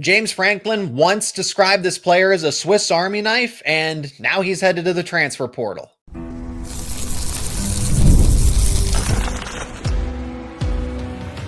James Franklin once described this player as a Swiss Army knife, and now he's headed to the transfer portal.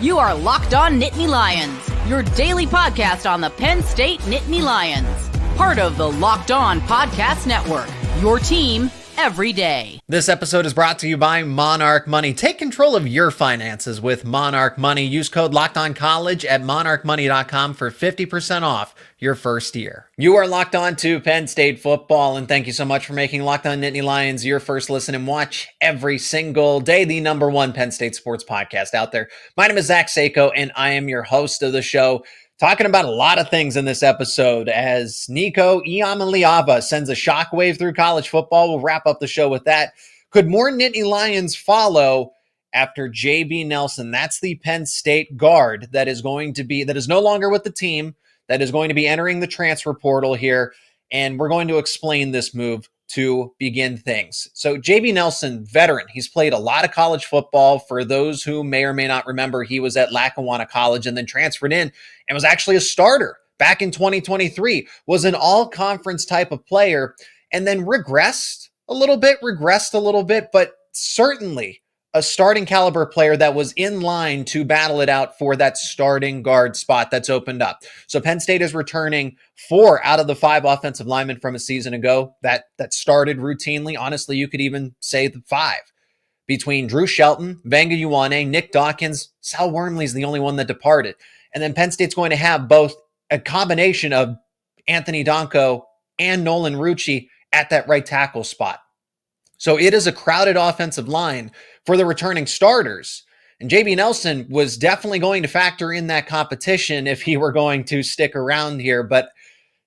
You are Locked On Nittany Lions, your daily podcast on the Penn State Nittany Lions. Part of the Locked On Podcast Network, your team every day. This episode is brought to you by Monarch Money. Take control of your finances with Monarch Money. Use code LOCKEDONCOLLEGE at monarchmoney.com for 50% off your first year. You are locked on to Penn State football, and thank you so much for making Locked On Nittany Lions your first listen and watch every single day, the number one Penn State sports podcast out there. My name is Zach Seyko, and I am your host of the show. Talking about a lot of things in this episode as Nico Iamaleava sends a shockwave through college football. We'll wrap up the show with that. Could more Nittany Lions follow after JB Nelson? That's the Penn State guard that is no longer with the team, that is going to be entering the transfer portal here. And we're going to explain this move to begin things. So JB Nelson, veteran, he's played a lot of college football. For those who may or may not remember, he was at Lackawanna College and then transferred in and was actually a starter back in 2023, was an all-conference type of player, and then regressed a little bit, but certainly a starting caliber player that was in line to battle it out for that starting guard spot that's opened up. So Penn State is returning 4 out of the 5 offensive linemen from a season ago that started routinely. Honestly, you could even say the 5. Between Drew Shelton, Vanga Ioane, Nick Dawkins, Sal Wormley's the only one that departed. And then Penn State's going to have both a combination of Anthony Donko and Nolan Rucci at that right tackle spot. So it is a crowded offensive line for the returning starters. And JB Nelson was definitely going to factor in that competition if he were going to stick around here. But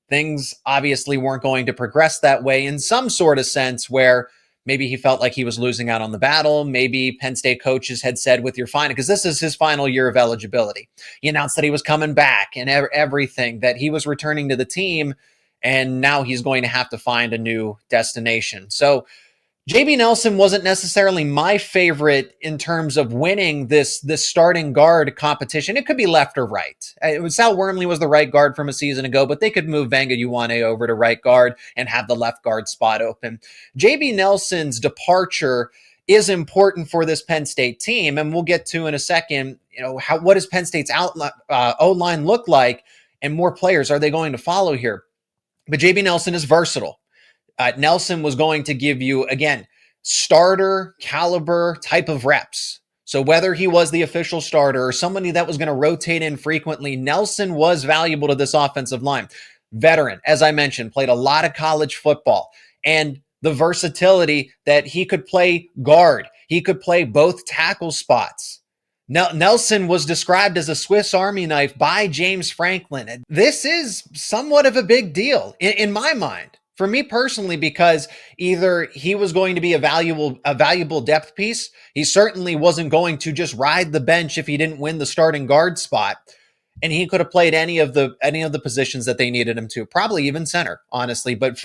things obviously weren't going to progress that way in some sort of sense where maybe he felt like he was losing out on the battle. Maybe Penn State coaches had said with your final, because this is his final year of eligibility. He announced that he was coming back and everything, that he was returning to the team, and now he's going to have to find a new destination. So JB Nelson wasn't necessarily my favorite in terms of winning this starting guard competition. It could be left or right. Sal Wormley was the right guard from a season ago, but they could move Vanga Ioane over to right guard and have the left guard spot open. JB Nelson's departure is important for this Penn State team, and we'll get to in a second, what does Penn State's O-line look like, and more players are they going to follow here? But JB Nelson is versatile. Nelson was going to give you, again, starter caliber type of reps. So whether he was the official starter or somebody that was going to rotate in frequently, Nelson was valuable to this offensive line. Veteran, as I mentioned, played a lot of college football, and the versatility that he could play guard. He could play both tackle spots. Nelson was described as a Swiss Army knife by James Franklin. This is somewhat of a big deal in my mind. For me personally, because either he was going to be a valuable depth piece. He certainly wasn't going to just ride the bench if he didn't win the starting guard spot. And he could have played any of the positions that they needed him to, probably even center, honestly. But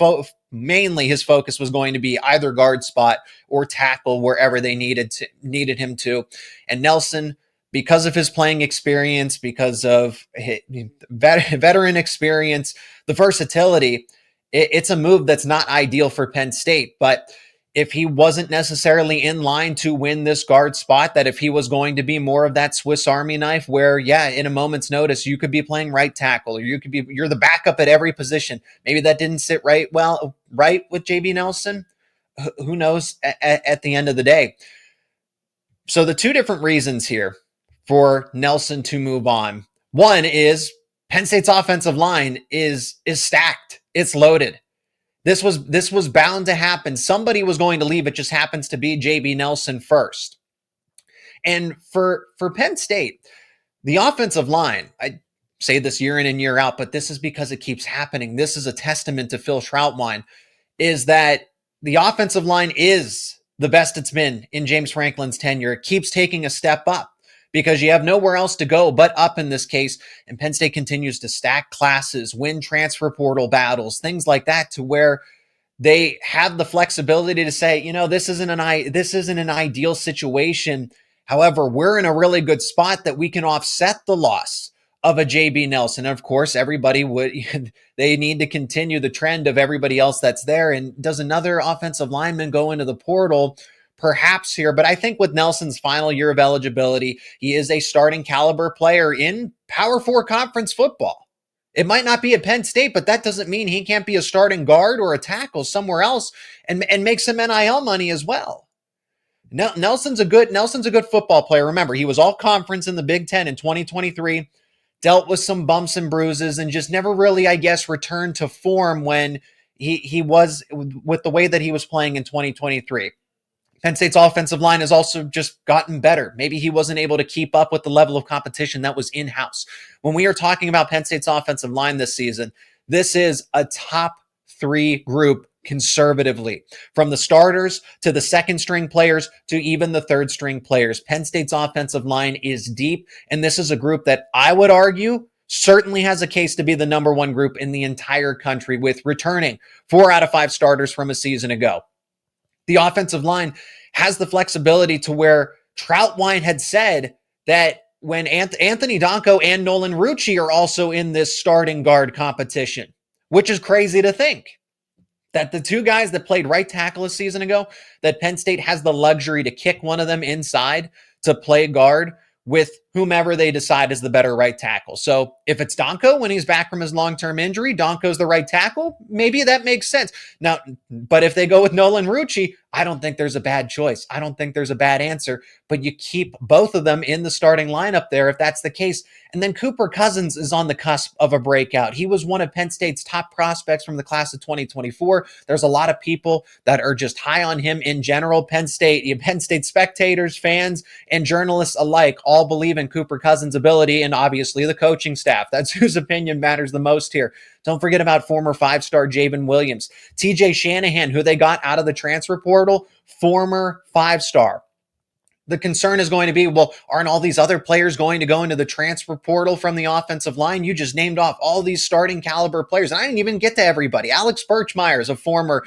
mainly his focus was going to be either guard spot or tackle wherever they needed him to. And Nelson, because of his playing experience, because of his veteran experience, the versatility, it's a move that's not ideal for Penn State. But if he wasn't necessarily in line to win this guard spot, that if he was going to be more of that Swiss Army knife where, in a moment's notice, you could be playing right tackle, or you're the backup at every position. Maybe that didn't sit right with JB Nelson. Who knows at the end of the day. So the two different reasons here for Nelson to move on. One is Penn State's offensive line is stacked. It's loaded. This was bound to happen. Somebody was going to leave. It just happens to be JB Nelson first. And for Penn State, the offensive line, I say this year in and year out, but this is because it keeps happening. This is a testament to Phil Trautwein, is that the offensive line is the best it's been in James Franklin's tenure. It keeps taking a step up, because you have nowhere else to go but up in this case. And Penn State continues to stack classes, win transfer portal battles, things like that, to where they have the flexibility to say, this isn't an ideal situation. However, we're in a really good spot that we can offset the loss of a JB Nelson. And of course, everybody would, they need to continue the trend of everybody else that's there. And does another offensive lineman go into the portal? Perhaps here, but I think with Nelson's final year of eligibility, he is a starting caliber player in Power 4 conference football. It might not be at Penn State, but that doesn't mean he can't be a starting guard or a tackle somewhere else and make some NIL money as well. Nelson's a good football player. Remember, he was all conference in the Big Ten in 2023, dealt with some bumps and bruises, and just never really, I guess, returned to form when he was with the way that he was playing in 2023. Penn State's offensive line has also just gotten better. Maybe he wasn't able to keep up with the level of competition that was in-house. When we are talking about Penn State's offensive line this season, this is a top 3 group conservatively, from the starters to the second string players to even the third string players. Penn State's offensive line is deep, and this is a group that I would argue certainly has a case to be the number 1 group in the entire country, with returning 4 out of 5 starters from a season ago. The offensive line has the flexibility to where Troutwine had said that when Anthony Donko and Nolan Rucci are also in this starting guard competition, which is crazy to think that the 2 guys that played right tackle a season ago, that Penn State has the luxury to kick one of them inside to play guard with whomever they decide is the better right tackle. So if it's Donko when he's back from his long-term injury, Donko's the right tackle, maybe that makes sense. Now, but if they go with Nolan Rucci, I don't think there's a bad choice. I don't think there's a bad answer, but you keep both of them in the starting lineup there if that's the case. And then Cooper Cousins is on the cusp of a breakout. He was one of Penn State's top prospects from the class of 2024. There's a lot of people that are just high on him in general. Penn State spectators, fans, and journalists alike all believe in Cooper Cousins' ability, and obviously the coaching staff. That's whose opinion matters the most here. Don't forget about former 5-star Javen Williams. TJ Shanahan, who they got out of the transfer portal, former 5-star. The concern is going to be, well, aren't all these other players going to go into the transfer portal from the offensive line? You just named off all these starting caliber players, and I didn't even get to everybody. Alex Birchmeier is a former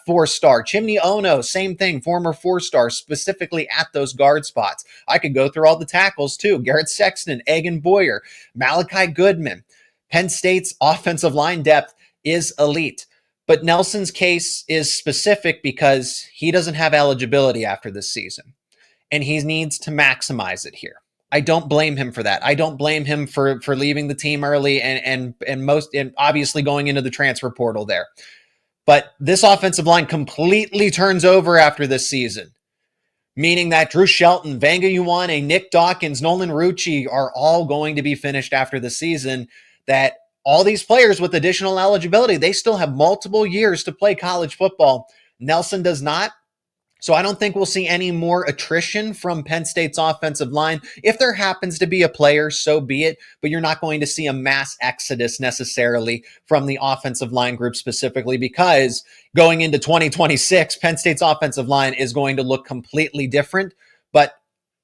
4-star. Chimney Ono, same thing, former 4-star, specifically at those guard spots. I could go through all the tackles too. Garrett Sexton, Egan Boyer, Malachi Goodman. Penn State's offensive line depth is elite. But Nelson's case is specific because he doesn't have eligibility after this season, and he needs to maximize it here. I don't blame him for that. I don't blame him for leaving the team early and obviously going into the transfer portal there. But this offensive line completely turns over after this season, meaning that Drew Shelton, Vanga Ioane, Nick Dawkins, Nolan Rucci are all going to be finished after the season. That all these players with additional eligibility, they still have multiple years to play college football. Nelson does not. So I don't think we'll see any more attrition from Penn State's offensive line. If there happens to be a player, so be it, but you're not going to see a mass exodus necessarily from the offensive line group specifically, because going into 2026, Penn State's offensive line is going to look completely different, but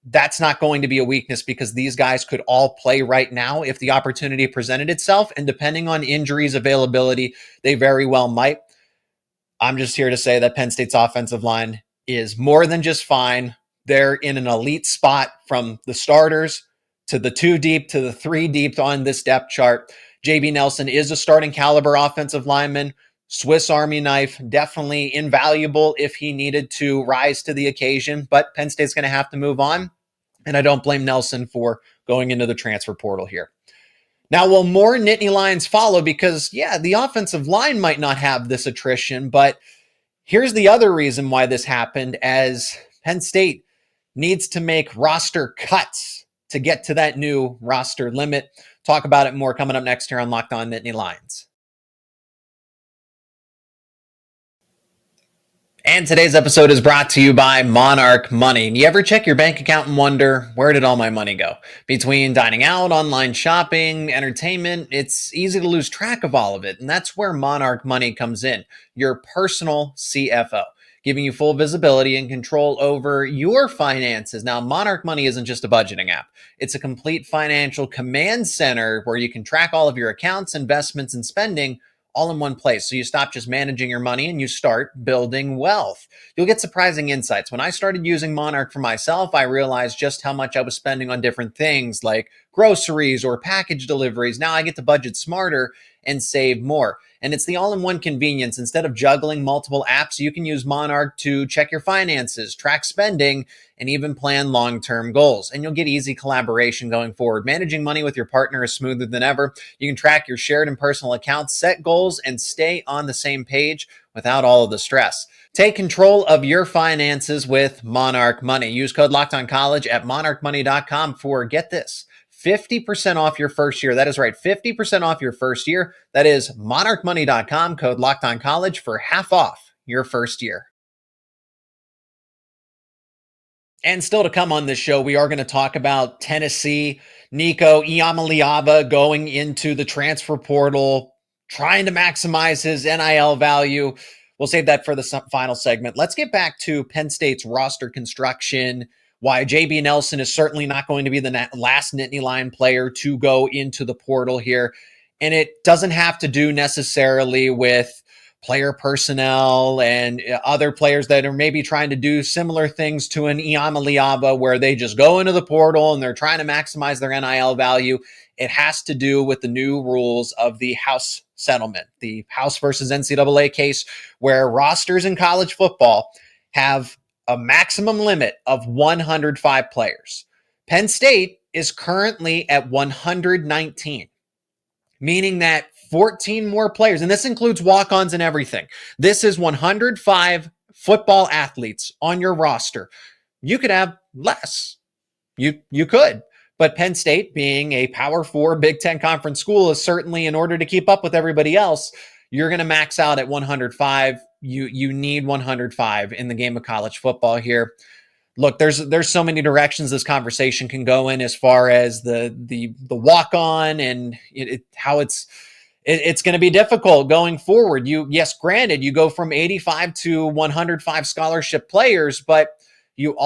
that's not going to be a weakness because these guys could all play right now if the opportunity presented itself, and depending on injuries availability, they very well might. I'm just here to say that Penn State's offensive line is more than just fine. They're in an elite spot from the starters to the 2 deep to the 3 deep on this depth chart. JB Nelson is a starting caliber offensive lineman. Swiss Army knife, definitely invaluable if he needed to rise to the occasion, but Penn State's going to have to move on, and I don't blame Nelson for going into the transfer portal here. Now, will more Nittany Lions follow? Because, yeah, the offensive line might not have this attrition, but here's the other reason why this happened, as Penn State needs to make roster cuts to get to that new roster limit. Talk about it more coming up next here on Locked On Nittany Lions. And today's episode is brought to you by Monarch Money. And you ever check your bank account and wonder, where did all my money go? Between dining out, online shopping, entertainment, it's easy to lose track of all of it. And that's where Monarch Money comes in, your personal CFO, giving you full visibility and control over your finances. Now, Monarch Money isn't just a budgeting app. It's a complete financial command center where you can track all of your accounts, investments, and spending all in one place. So you stop just managing your money and you start building wealth. You'll get surprising insights. When I started using Monarch for myself, I realized just how much I was spending on different things like groceries or package deliveries. Now I get to budget smarter and save more. And it's the all-in-one convenience. Instead of juggling multiple apps, you can use Monarch to check your finances, track spending, and even plan long-term goals. And you'll get easy collaboration going forward. Managing money with your partner is smoother than ever. You can track your shared and personal accounts, set goals, and stay on the same page without all of the stress. Take control of your finances with Monarch Money. Use code LOCKEDONCollege at monarchmoney.com for, get this, 50% off your first year. That is right, 50% off your first year. That is monarchmoney.com, code LOCKEDONCollege for half off your first year. And still to come on this show, we are going to talk about Tennessee, Nico Iamaleava going into the transfer portal, trying to maximize his NIL value. We'll save that for the final segment. Let's get back to Penn State's roster construction, why JB Nelson is certainly not going to be the last Nittany Lion player to go into the portal here. And it doesn't have to do necessarily with player personnel and other players that are maybe trying to do similar things to an Iamaleava, where they just go into the portal and they're trying to maximize their NIL value. It has to do with the new rules of the House settlement, the House versus NCAA case, where rosters in college football have a maximum limit of 105 players. Penn State is currently at 119, meaning that 14 more players, and this includes walk-ons and everything. This is 105 football athletes on your roster. You could have less. You could. But Penn State, being a Power 4 Big Ten conference school, is certainly, in order to keep up with everybody else, you're going to max out at 105. You need 105 in the game of college football here. Look, there's so many directions this conversation can go in, as far as the walk-on and how it's going to be difficult going forward. Yes, granted, you go from 85 to 105 scholarship players, but you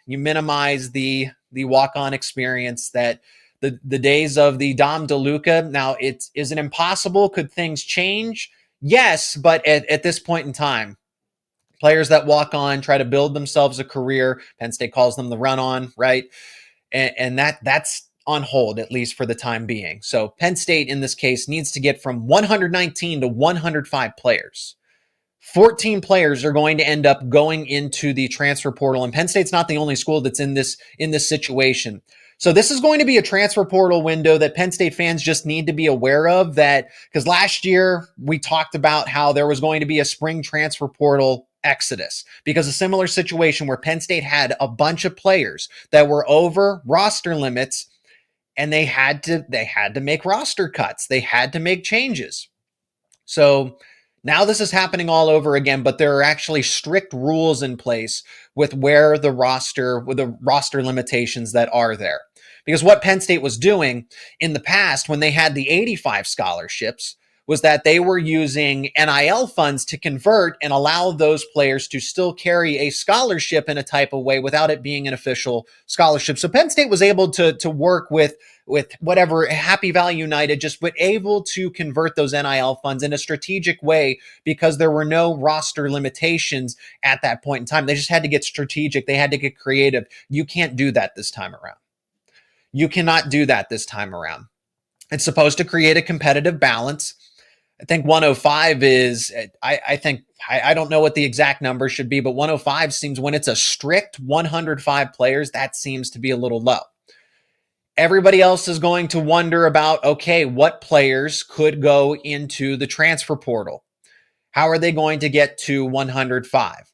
minimize the walk-on experience, that the days of the Dom DeLuca. Now, is it impossible? Could things change? Yes, but at this point in time, players that walk on try to build themselves a career. Penn State calls them the run-on, right? And that's on hold, at least for the time being. So Penn State, in this case, needs to get from 119 to 105 players. 14 players are going to end up going into the transfer portal, and Penn State's not the only school that's in this situation. So this is going to be a transfer portal window that Penn State fans just need to be aware of, that because last year we talked about how there was going to be a spring transfer portal exodus, because a similar situation where Penn State had a bunch of players that were over roster limits, and they had to make roster cuts. They had to make changes. So now this is happening all over again, but there are actually strict rules in place with the roster limitations that are there. Because what Penn State was doing in the past, when they had the 85 scholarships, was that they were using NIL funds to convert and allow those players to still carry a scholarship in a type of way without it being an official scholarship. So Penn State was able to work with whatever, Happy Valley United, just was able to convert those NIL funds in a strategic way, because there were no roster limitations at that point in time. They just had to get strategic. They had to get creative. You can't do that this time around. You cannot do that this time around. It's supposed to create a competitive balance. I think 105 is, I don't know what the exact number should be, but 105 seems, when it's a strict 105 players, that seems to be a little low. Everybody else is going to wonder about, okay, what players could go into the transfer portal? How are they going to get to 105?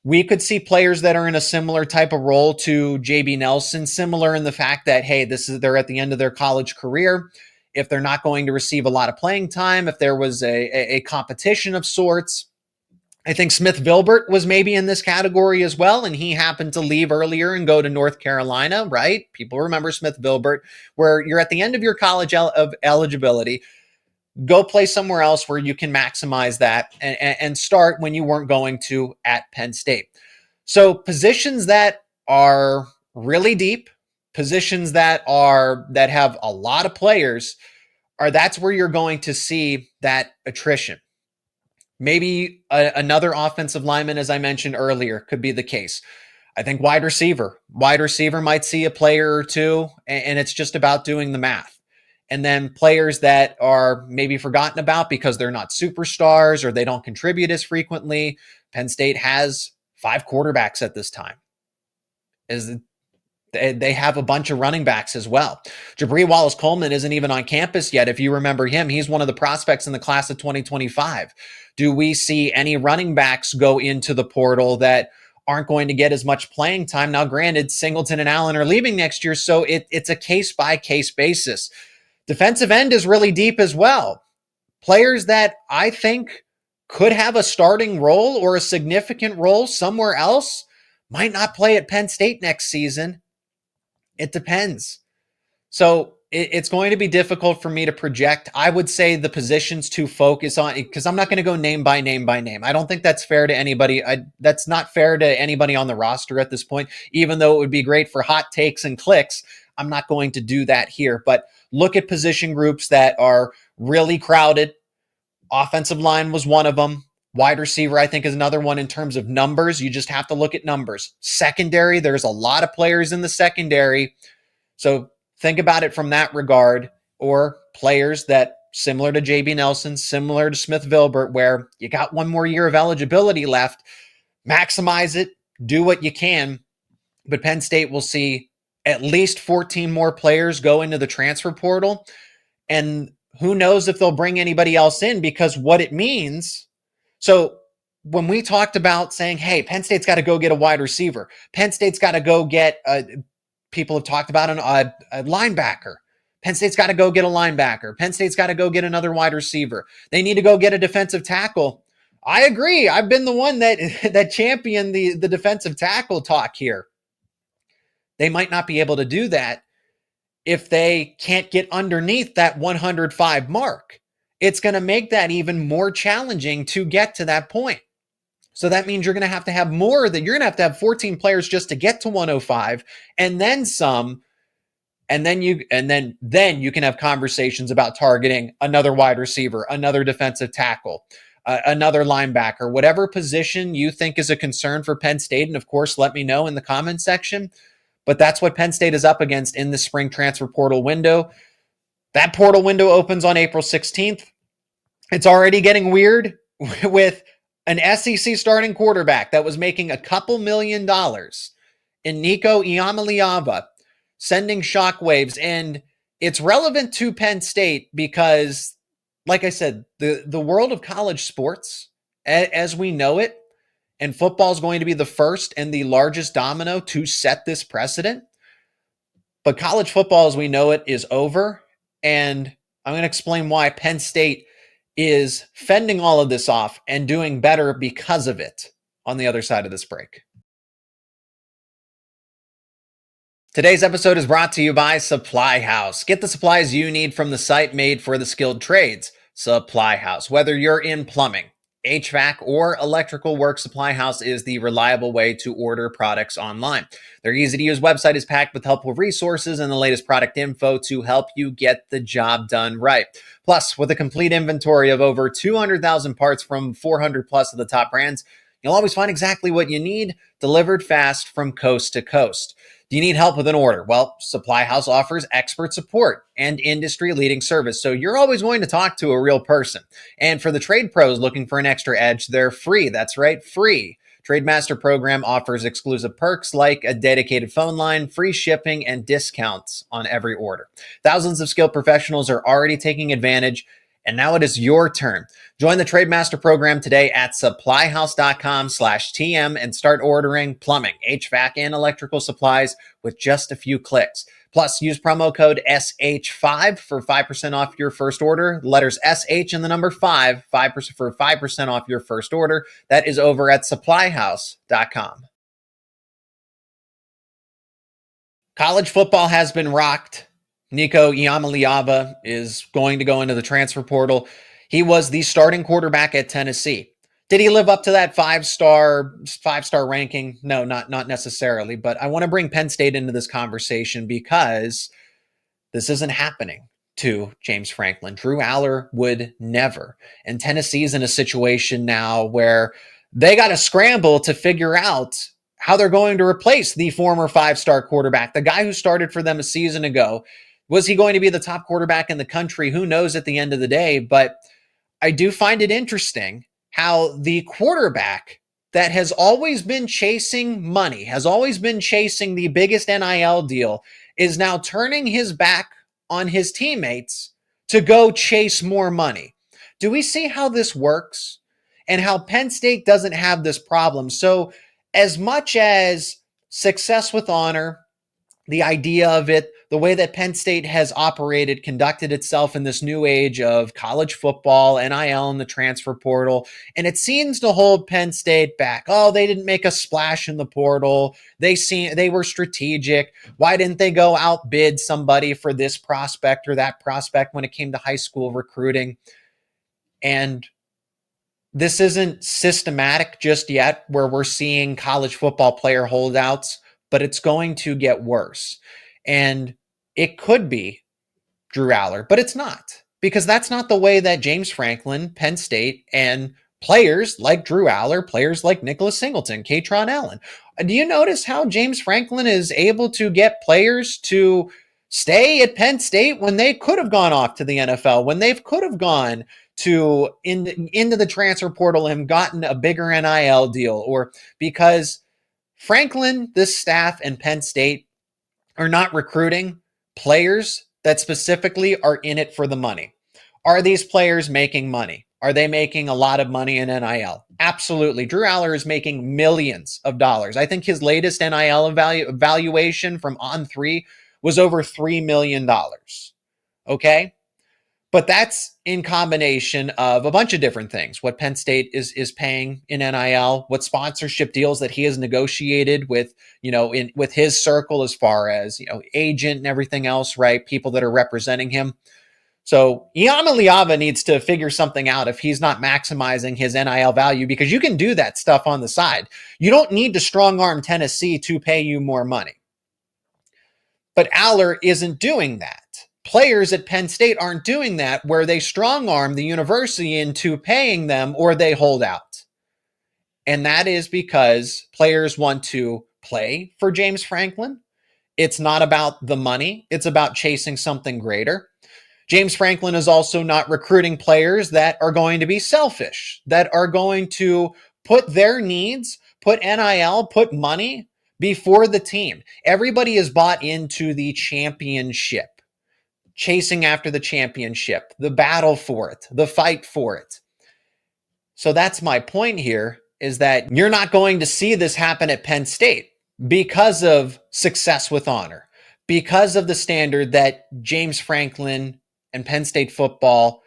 We could see players that are in a similar type of role to JB Nelson, similar in the fact that, hey, they're at the end of their college career. If they're not going to receive a lot of playing time, if there was a competition of sorts. I think Smith Vilbert was maybe in this category as well, and he happened to leave earlier and go to North Carolina, right? People remember Smith Vilbert, where you're at the end of your college eligibility. Go play somewhere else where you can maximize that and start when you weren't going to at Penn State. So positions that are really deep, positions that have a lot of players, that's where you're going to see that attrition. Maybe another offensive lineman, as I mentioned earlier, could be the case. I think wide receiver might see a player or two, and it's just about doing the math. And then players that are maybe forgotten about because they're not superstars or they don't contribute as frequently. Penn State has 5 quarterbacks at this time. They have a bunch of running backs as well. Jabri Wallace-Coleman isn't even on campus yet. If you remember him, he's one of the prospects in the class of 2025. Do we see any running backs go into the portal that aren't going to get as much playing time? Now, granted, Singleton and Allen are leaving next year, so it's a case-by-case basis. Defensive end is really deep as well. Players that I think could have a starting role or a significant role somewhere else might not play at Penn State next season. It depends. So it's going to be difficult for me to project. I would say the positions to focus on, because I'm not going to go name by name by name. I don't think that's fair to anybody. That's not fair to anybody on the roster at this point, even though it would be great for hot takes and clicks. I'm not going to do that here, but look at position groups that are really crowded. Offensive line was one of them. Wide receiver, I think, is another one in terms of numbers. You just have to look at numbers. Secondary, there's a lot of players in the secondary. So think about it from that regard, or players that similar to JB Nelson, similar to Smith Vilbert, where you got one more year of eligibility left, maximize it, do what you can. But Penn State will see at least 14 more players go into the transfer portal. And who knows if they'll bring anybody else in, because what it means. So when we talked about saying, hey, Penn State's got to go get a wide receiver, Penn State's got to go get people have talked about a linebacker. Penn State's got to go get a linebacker. Penn State's got to go get another wide receiver. They need to go get a defensive tackle. I agree. I've been the one that championed the defensive tackle talk here. They might not be able to do that if they can't get underneath that 105 mark. It's going to make that even more challenging to get to that point. So that means you're going to have more, that you're going to have 14 players just to get to 105 and then some. And then you can have conversations about targeting another wide receiver, another defensive tackle, another linebacker, whatever position you think is a concern for Penn State. And of course, let me know in the comment section. But that's what Penn State is up against in the spring transfer portal window. That portal window opens on April 16th. It's already getting weird with an SEC starting quarterback that was making a couple $1 million in Nico Iamaleava sending shockwaves. And it's relevant to Penn State because, like I said, the world of college sports, as we know it, and football is going to be the first and the largest domino to set this precedent. But college football, as we know it, is over. And I'm going to explain why Penn State is fending all of this off and doing better because of it on the other side of this break. Today's episode is brought to you by Supply House. Get the supplies you need from the site made for the skilled trades, Supply House. Whether you're in plumbing, HVAC, or electrical work, Supply House is the reliable way to order products online. Their easy-to-use website is packed with helpful resources and the latest product info to help you get the job done right. Plus, with a complete inventory of over 200,000 parts from 400 plus of the top brands, you'll always find exactly what you need, delivered fast from coast to coast. Do you need help with an order? Well, Supply House offers expert support and industry-leading service, so you're always going to talk to a real person. And for the trade pros looking for an extra edge, they're free. That's right, free. Trademaster program offers exclusive perks like a dedicated phone line, free shipping, and discounts on every order. Thousands of skilled professionals are already taking advantage, and now it is your turn. Join the Trademaster program today at supplyhouse.com/TM and start ordering plumbing, HVAC, and electrical supplies with just a few clicks. Plus, use promo code SH5 for 5% off your first order. Letters SH and the number 5 for 5% off your first order. That is over at supplyhouse.com. College football has been rocked. Nico Iamaleava is going to go into the transfer portal. He was the starting quarterback at Tennessee. Did he live up to that five-star ranking? No, not necessarily. But I want to bring Penn State into this conversation because this isn't happening. to James Franklin. Drew Aller would never. And Tennessee's in a situation now where they got to scramble to figure out how they're going to replace the former five-star quarterback, the guy who started for them a season ago. Was he going to be the top quarterback in the country? Who knows at the end of the day? But I do find it interesting how the quarterback that has always been chasing money, has always been chasing the biggest NIL deal, is now turning his back on his teammates to go chase more money. Do we see how this works and how Penn State doesn't have this problem? So as much as success with honor, the idea of it, the way that Penn State has operated, conducted itself in this new age of college football, NIL, and the transfer portal, and it seems to hold Penn State back. Oh, they didn't make a splash in the portal. They were strategic. Why didn't they go outbid somebody for this prospect or that prospect when it came to high school recruiting? And this isn't systematic just yet, where we're seeing college football player holdouts, but it's going to get worse. And it could be Drew Aller, but it's not, because that's not the way that James Franklin, Penn State, and players like Drew Aller, players like Nicholas Singleton, Katron Allen. Do you notice how James Franklin is able to get players to stay at Penn State when they could have gone off to the NFL, when they could have gone to into the transfer portal and gotten a bigger NIL deal? Or because Franklin, this staff, and Penn State are not recruiting players that specifically are in it for the money. Are these players making money? Are they making a lot of money in NIL? Absolutely. Drew Aller is making millions of dollars. I think his latest NIL evaluation from On3 was over $3 million. Okay? But that's in combination of a bunch of different things. What Penn State is paying in NIL, what sponsorship deals that he has negotiated with, with his circle, as far as, agent and everything else, right? People that are representing him. So Iamaleava needs to figure something out if he's not maximizing his NIL value, because you can do that stuff on the side. You don't need to strong arm Tennessee to pay you more money. But Aller isn't doing that. Players at Penn State aren't doing that, where they strong arm the university into paying them, or they hold out. And that is because players want to play for James Franklin. It's not about the money. It's about chasing something greater. James Franklin is also not recruiting players that are going to be selfish, that are going to put their needs, put NIL, put money before the team. Everybody is bought into the championship. Chasing after the championship, the battle for it, the fight for it. So that's my point here, is that you're not going to see this happen at Penn State because of success with honor, because of the standard that James Franklin and Penn State football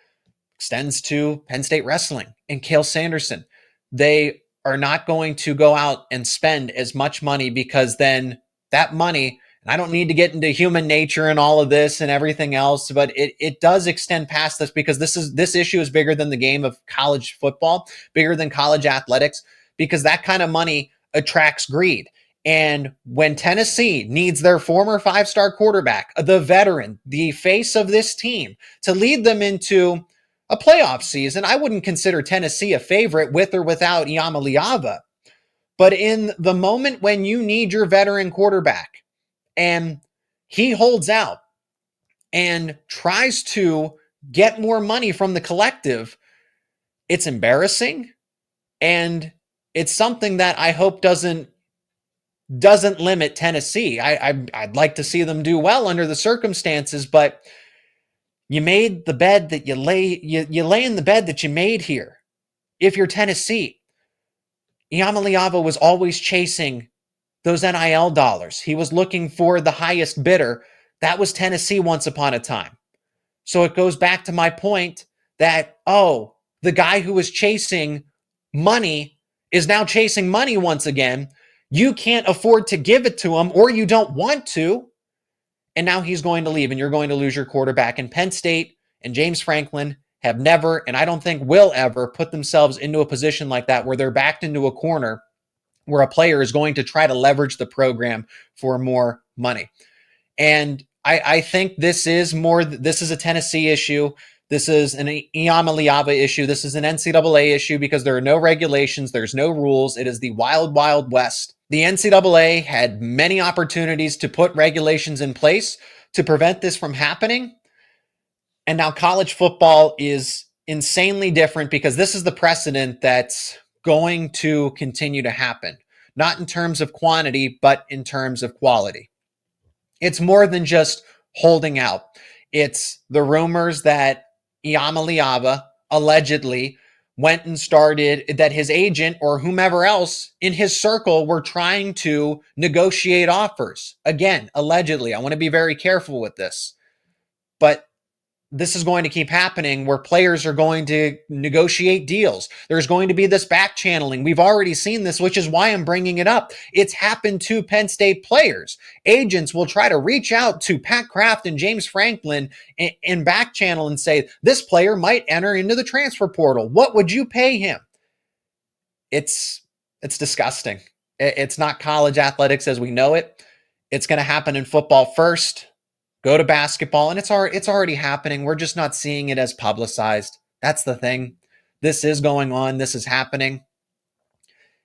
extends to Penn State wrestling and Cale Sanderson. They are not going to go out and spend as much money, because then that money, and I don't need to get into human nature and all of this and everything else, but it does extend past this, because this issue is bigger than the game of college football, bigger than college athletics, because that kind of money attracts greed. And when Tennessee needs their former five-star quarterback, the veteran, the face of this team, to lead them into a playoff season, I wouldn't consider Tennessee a favorite with or without Iamaleava. But in the moment when you need your veteran quarterback, and he holds out and tries to get more money from the collective, it's embarrassing. And it's something that I hope doesn't limit Tennessee. I'd like to see them do well under the circumstances, but you made the bed that you lay in the bed that you made here. If you're Tennessee, Iamaleava was always chasing those NIL dollars. He was looking for the highest bidder. That was Tennessee once upon a time. So it goes back to my point that, the guy who was chasing money is now chasing money once again. You can't afford to give it to him, or you don't want to. And now he's going to leave, and you're going to lose your quarterback. And Penn State and James Franklin have never, and I don't think will ever, put themselves into a position like that, where they're backed into a corner where a player is going to try to leverage the program for more money. And I think this is a Tennessee issue. This is an Iamaleava issue. This is an NCAA issue because there are no regulations. There's no rules. It is the wild, wild west. The NCAA had many opportunities to put regulations in place to prevent this from happening. And now college football is insanely different because this is the precedent that's going to continue to happen, not in terms of quantity, but in terms of quality. It's more than just holding out. It's the rumors that Iamaleava allegedly went and started, that his agent or whomever else in his circle were trying to negotiate offers. Again, allegedly. I want to be very careful with this. But this is going to keep happening where players are going to negotiate deals. There's going to be this back channeling. We've already seen this, which is why I'm bringing it up. It's happened to Penn State players. Agents will try to reach out to Pat Kraft and James Franklin and back channel and say, this player might enter into the transfer portal. What would you pay him? It's disgusting. It's not college athletics as we know it. It's going to happen in football first. Go to basketball, and it's already happening. We're just not seeing it as publicized. That's the thing. This is going on. This is happening.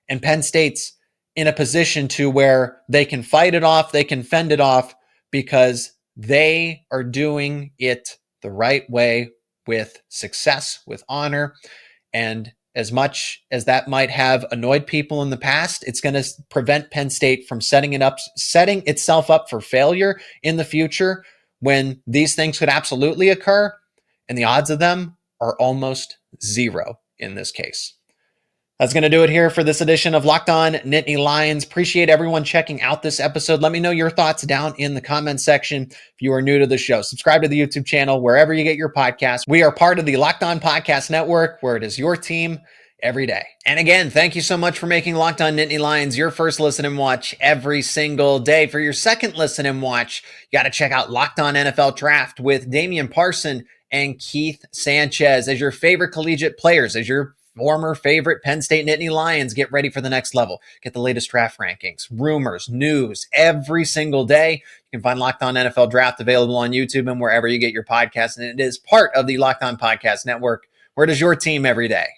And Penn State's in a position to where they can fight it off. They can fend it off because they are doing it the right way with success, with honor. And as much as that might have annoyed people in the past, it's going to prevent Penn State from setting itself up for failure in the future when these things could absolutely occur. And the odds of them are almost zero in this case. That's going to do it here for this edition of Locked On Nittany Lions. Appreciate everyone checking out this episode. Let me know your thoughts down in the comment section. If you are new to the show, subscribe to the YouTube channel wherever you get your podcasts. We are part of the Locked On Podcast Network, where it is your team every day. And again, thank you so much for making Locked On Nittany Lions your first listen and watch every single day. For your second listen and watch, you got to check out Locked On NFL Draft with Damian Parson and Keith Sanchez as your favorite collegiate players, as your former favorite Penn State Nittany Lions get ready for the next level. Get the latest draft rankings, rumors, news every single day. You can find Locked On NFL Draft available on YouTube and wherever you get your podcasts. And it is part of the Locked On Podcast Network, where it is your team every day.